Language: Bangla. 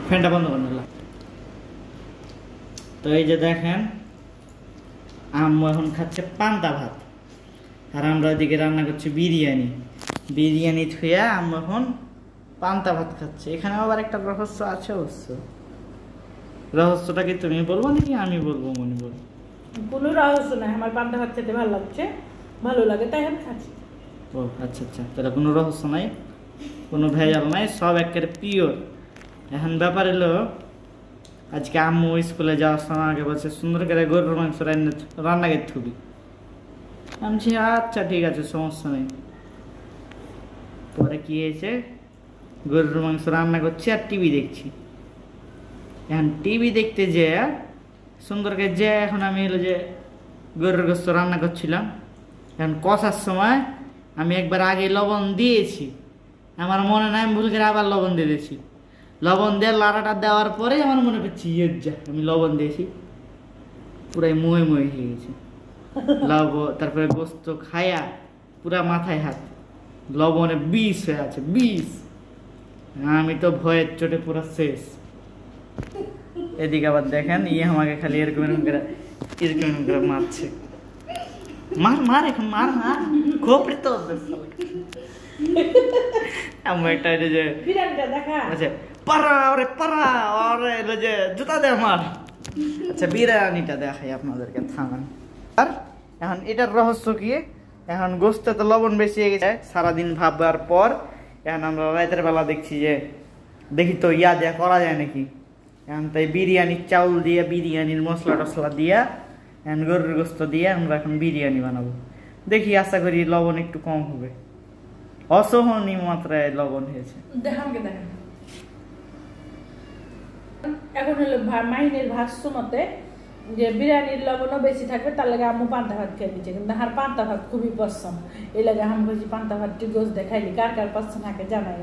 ফ্যানটা বন্ধ করে নিলাম। তো এই যে দেখেন আম্মু এখন খাচ্ছে পান্তা ভাত, আর আমরা ওইদিকে রান্না করছি বিরিয়ানি। বিরিয়ানি থুয়া আম্মু এখন পান্তা ভাত খাচ্ছে। এখানে আবার একটা রহস্য আছে অবশ্য। রহস্যটা কি তুমি বলবো নাকি আমি বলবো? মনে বল। কোনো রহস্য নাই, আমার পান্তা ভাত খেতে ভালো লাগছে, ভালো লাগে তাই আমি খাচ্ছি। ও আচ্ছা আচ্ছা, তাহলে কোনো রহস্য নাই, কোনো ভেজাল নাই, সব একেবারে পিওর। এখন ব্যাপার এলো আজকে আম্মু স্কুলে যাওয়ার সময় আগে বলছে সুন্দর করে গরুর মাংস রান্না করে থুবি। আমি আচ্ছা ঠিক আছে সমস্যা নেই। পরে কি হয়েছে, গরুর মাংস রান্না করছি আর টিভি দেখছি। এখন টিভি দেখতে যে সুন্দর করে যে এখন আমি হলো যে গরুর গোস্ত রান্না করছিলাম, এখন কষার সময় আমি একবার আগে লবণ দিয়েছি, আমার মনে নাই, আমি ভুল করে আবার লবণ দিয়ে দিয়েছি। লবণ দিয়ে লাড়াটা দেওয়ার পরে আমার মনে করছি যা আমি লবণ দিয়েছি, পুরাই ময়ে ময়ে হয়ে গেছে লবণ। তারপরে গোস্ত খায়া পুরা মাথায় হাত, লবণে বিষ হয়ে আছে, বিষ। আমি তো ভয়ের চোটে পুরো শেষ। এদিকে আবার দেখেন আমাকে খালি এরকম করে মারছে। মার মার এখন মার মার খোপড়ে তো আমি একটা যে আচ্ছা পারা ওরে পারা ওরে যে জুতা দে আমার। আচ্ছা বিরিয়ানিটা দেখাই আপনাদেরকে, থামান। আর এখন এটার রহস্য কি, এখন গোস্তে তো লবণ বেশি হয়ে গেছে সারাদিন ভাববার পর। এখন আমরা রাতের বেলা দেখছি যে দেখি তো দেয়া করা যায় নাকি। এখন তাই বিরিয়ানির চাউল দিয়ে বিরিয়ানির মশলা টসলা দিয়া এখন গরুর গোস্ত দিয়ে আমরা এখন বিরিয়ানি বানাবো। দেখি আশা করি লবণ একটু কম হবে। অসহনীয় মাত্রায় লবণ হয়েছে। এখন হলো মাহিনের ভাষ্য মতে যে বিরিয়ানির লবণও বেশি থাকবে, তার লাগে আম্মু পান্তা ভাত খেয়ে দিচ্ছে। কিন্তু আর পান্তা ভাত খুবই পছন্দ, এই লাগে আমি বলছি পান্তা ভাতটি গোস দেখাইলি, কার কার পছন্দ থাকে জানাই।